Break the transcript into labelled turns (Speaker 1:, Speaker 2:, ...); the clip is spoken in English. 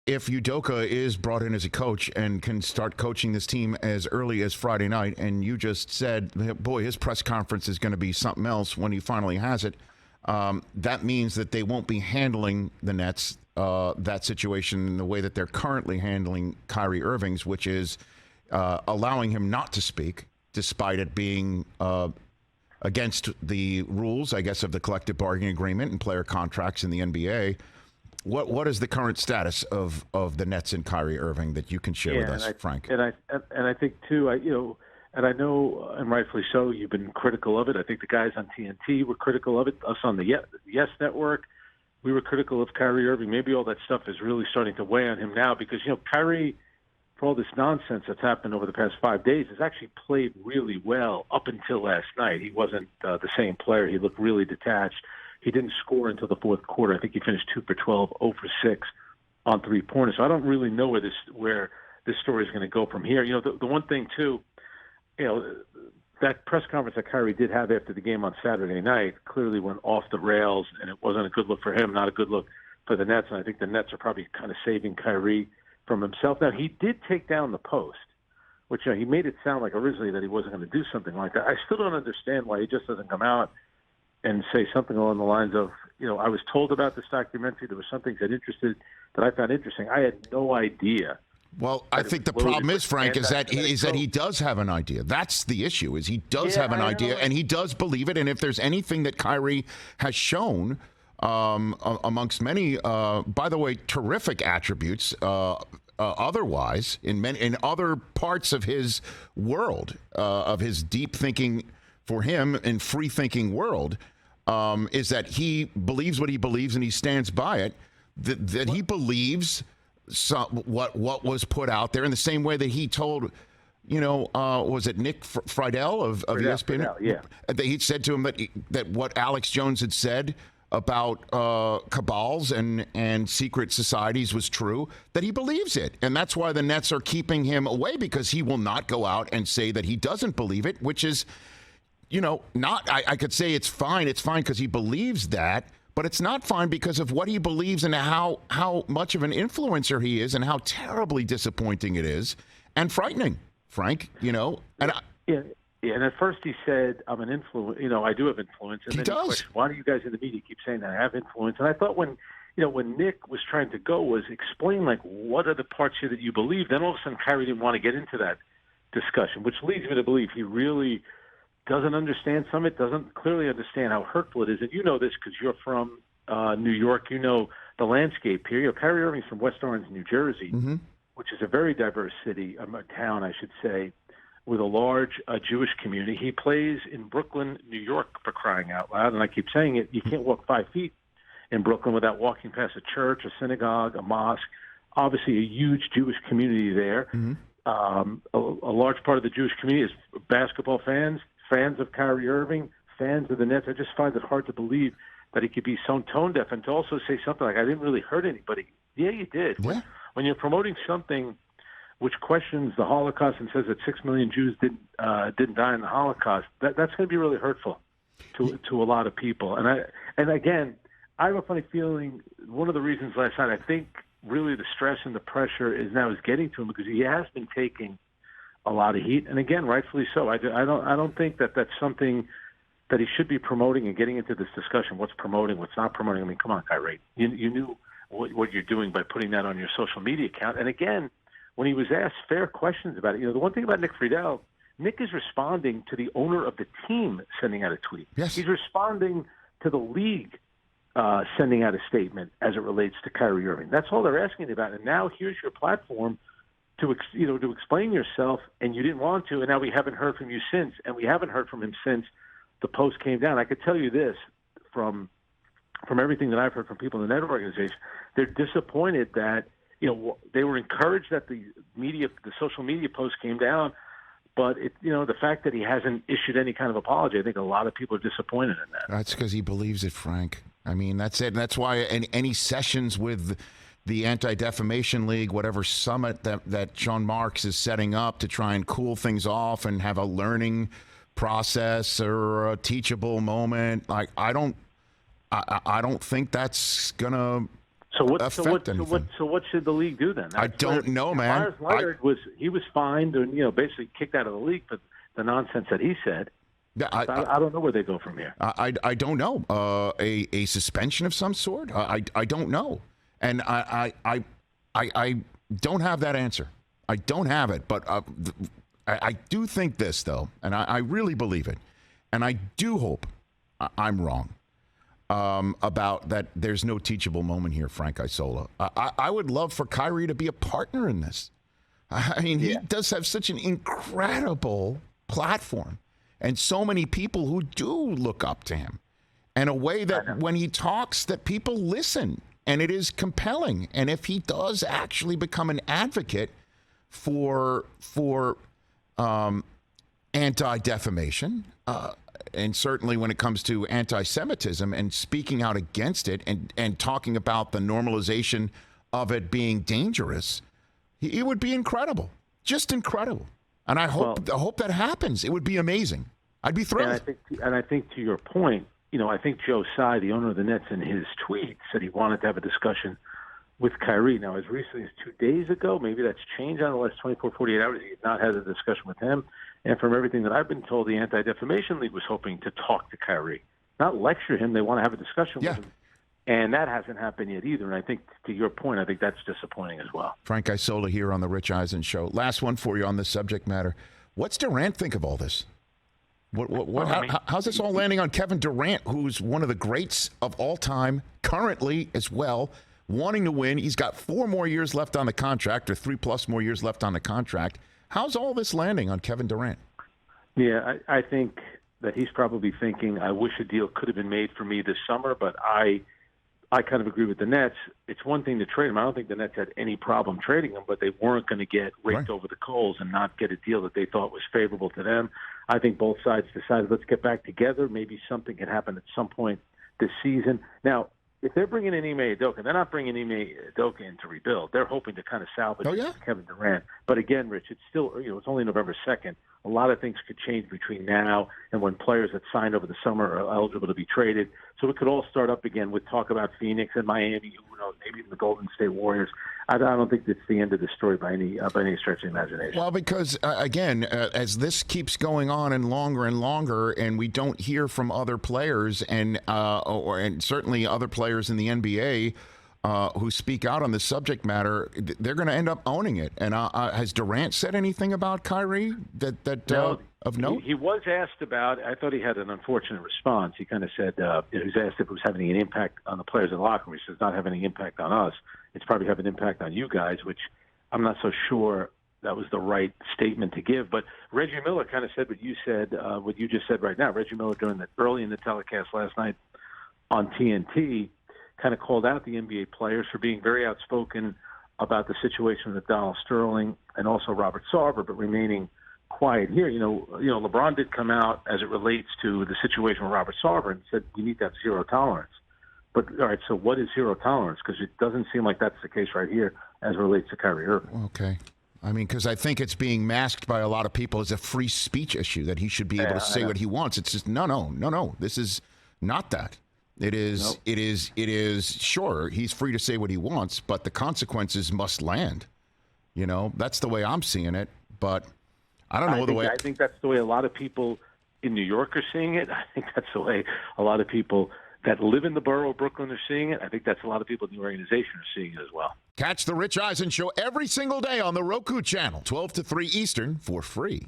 Speaker 1: if Udoka is brought in as a coach and can start coaching this team as early as Friday night, and you just said, boy, his press conference is going to be something else when he finally has it, that means that they won't be handling the Nets, that situation in the way that they're currently handling Kyrie Irving's, which is allowing him not to speak, despite it being against the rules, I guess, of the collective bargaining agreement and player contracts in the NBA. What is the current status of the Nets and Kyrie Irving that you can share with us, Frank?
Speaker 2: And I think too, and I know, and rightfully so, you've been critical of it. I think the guys on TNT were critical of it. Us on the Yes Network, we were critical of Kyrie Irving. Maybe all that stuff is really starting to weigh on him now because Kyrie, for all this nonsense that's happened over the past 5 days, has actually played really well up until last night. He wasn't the same player. He looked really detached. He didn't score until the fourth quarter. I think he finished 2 for 12, 0 for 6 on three-pointers. So I don't really know where this story is going to go from here. The one thing too, that press conference that Kyrie did have after the game on Saturday night clearly went off the rails, and it wasn't a good look for him, not a good look for the Nets. And I think the Nets are probably kind of saving Kyrie from himself. Now, he did take down the post, which he made it sound like originally that he wasn't going to do something like that. I still don't understand why he just doesn't come out and say something along the lines of, I was told about this documentary. There were some things that I found interesting. I had no idea.
Speaker 1: Well, I think the problem is, Frank, is that he does have an idea. That's the issue, is he does have an idea, and he does believe it. And if there's anything that Kyrie has shown, amongst many, by the way, terrific attributes, otherwise, in other parts of his world, of his deep thinking for him and free thinking world, is that he believes what he believes and he stands by it. That he believes what was put out there in the same way that he told, was it Nick Friedel of ESPN?
Speaker 2: Friedel, yeah.
Speaker 1: That he said to him that what Alex Jones had said about cabals and secret societies was true, that he believes it. And that's why the Nets are keeping him away, because he will not go out and say that he doesn't believe it, which is, not, I could say it's fine because he believes that, but it's not fine because of what he believes and how much of an influencer he is and how terribly disappointing it is and frightening, Frank, And
Speaker 2: and at first he said, I'm an influence, I do have influence. And
Speaker 1: he
Speaker 2: then
Speaker 1: does.
Speaker 2: He questioned, why do you guys in the media keep saying that I have influence? And I thought when Nick was trying to go was explain, what are the parts here that you believe? Then all of a sudden Kyrie didn't want to get into that discussion, which leads me to believe he really doesn't understand some of it, doesn't clearly understand how hurtful it is. And you know this because you're from New York. You know the landscape here. Kyrie Irving's from West Orange, New Jersey, which is a very diverse city, a town, I should say, with a large Jewish community. He plays in Brooklyn, New York, for crying out loud. And I keep saying it, you can't walk 5 feet in Brooklyn without walking past a church, a synagogue, a mosque. Obviously, a huge Jewish community there. A large part of the Jewish community is basketball fans of Kyrie Irving, fans of the Nets. I just find it hard to believe that he could be so tone deaf and to also say something like, I didn't really hurt anybody. Yeah, you did.
Speaker 1: Yeah.
Speaker 2: When you're promoting something which questions the Holocaust and says that 6 million Jews didn't die in the Holocaust, that's going to be really hurtful to a lot of people. And again, I have a funny feeling one of the reasons last night, I think really the stress and the pressure is getting to him because he has been taking a lot of heat, and again, rightfully so. I don't think that that's something that he should be promoting and getting into this discussion. What's promoting? What's not promoting? I mean, come on, Kyrie. You knew what you're doing by putting that on your social media account. And again, when he was asked fair questions about it, the one thing about Nick Friedel, Nick is responding to the owner of the team sending out a tweet.
Speaker 1: Yes.
Speaker 2: He's responding to the league sending out a statement as it relates to Kyrie Irving. That's all they're asking about. And now here's your platform to explain yourself, and you didn't want to, and now we haven't heard from you since, and we haven't heard from him since the post came down. I could tell you this from everything that I've heard from people in the net organization, they're disappointed that they were encouraged that the social media post came down, but the fact that he hasn't issued any kind of apology, I think a lot of people are disappointed in that.
Speaker 1: That's because he believes it, Frank. I mean, that's it. And that's why any sessions with the Anti-Defamation League, whatever summit that Sean Marks is setting up to try and cool things off and have a learning process or a teachable moment, like I don't think that's gonna anything.
Speaker 2: So what should the league do then?
Speaker 1: I don't know, man.
Speaker 2: Myers Leonard was fined and basically kicked out of the league for the nonsense that he said. I don't know where they go from here.
Speaker 1: I don't know. A suspension of some sort? I don't know. And I don't have that answer. I don't have it. But I do think this, though, and I really believe it. And I do hope I'm wrong about that there's no teachable moment here, Frank Isola. I would love for Kyrie to be a partner in this. I mean, he does have such an incredible platform. And so many people who do look up to him in a way that when he talks that people listen and it is compelling. And if he does actually become an advocate for anti-defamation, and certainly when it comes to anti-Semitism and speaking out against it and talking about the normalization of it being dangerous, it would be incredible, just incredible. And I hope that happens. It would be amazing. I'd be thrilled.
Speaker 2: And I think to your point, I think Joe Tsai, the owner of the Nets, in his tweet said he wanted to have a discussion with Kyrie. Now, as recently as 2 days ago, maybe that's changed on the last 24, 48 hours. He had not had a discussion with him. And from everything that I've been told, the Anti-Defamation League was hoping to talk to Kyrie, not lecture him. They want to have a discussion with him. And that hasn't happened yet either. And I think, to your point, I think that's disappointing as well.
Speaker 1: Frank Isola here on the Rich Eisen Show. Last one for you on this subject matter. What's Durant think of all this? How's this all landing on Kevin Durant, who's one of the greats of all time, currently as well, wanting to win? He's got 4 more years left on the contract, or 3+ more years left on the contract. How's all this landing on Kevin Durant?
Speaker 2: Yeah, I think that he's probably thinking, I wish a deal could have been made for me this summer, but I kind of agree with the Nets. It's one thing to trade him. I don't think the Nets had any problem trading him, but they weren't going to get raked over the coals and not get a deal that they thought was favorable to them. I think both sides decided, let's get back together. Maybe something can happen at some point this season. Now, if they're bringing in Ime Udoka, they're not bringing Ime Udoka in to rebuild. They're hoping to kind of salvage Kevin Durant. But again, Rich, it's still, it's only November 2nd. A lot of things could change between now and when players that signed over the summer are eligible to be traded. So it could all start up again with talk about Phoenix and Miami, who knows, maybe even the Golden State Warriors. I don't think that's the end of the story by any stretch of the imagination.
Speaker 1: Well, because, again, as this keeps going on and longer, and we don't hear from other players and certainly other players in the NBA who speak out on this subject matter, they're going to end up owning it. And has Durant said anything about Kyrie
Speaker 2: no,
Speaker 1: of note?
Speaker 2: He was asked about. I thought he had an unfortunate response. He kind of said he was asked if it was having an impact on the players in the locker room. He says, not having any impact on us. It's probably having an impact on you guys, which I'm not so sure that was the right statement to give. But Reggie Miller kind of said what you said, what you just said right now. Reggie Miller, during that early in the telecast last night on TNT, kind of called out the NBA players for being very outspoken about the situation with Donald Sterling and also Robert Sarver, but remaining quiet here. LeBron did come out as it relates to the situation with Robert Sarver and said we need to have zero tolerance. But, all right, so what is zero tolerance? Because it doesn't seem like that's the case right here as it relates to Kyrie Irving.
Speaker 1: Okay. I mean, because I think it's being masked by a lot of people as a free speech issue, that he should be able to say what he wants. It's just, no. This is not that. It is, sure, he's free to say what he wants, but the consequences must land. That's the way I'm seeing it. But I don't know
Speaker 2: I think that's the way a lot of people in New York are seeing it. I think that's the way a lot of people that live in the borough of Brooklyn are seeing it. I think that's a lot of people in the organization are seeing it as well.
Speaker 1: Catch the Rich Eisen Show every single day on the Roku channel, 12 to 3 Eastern, for free.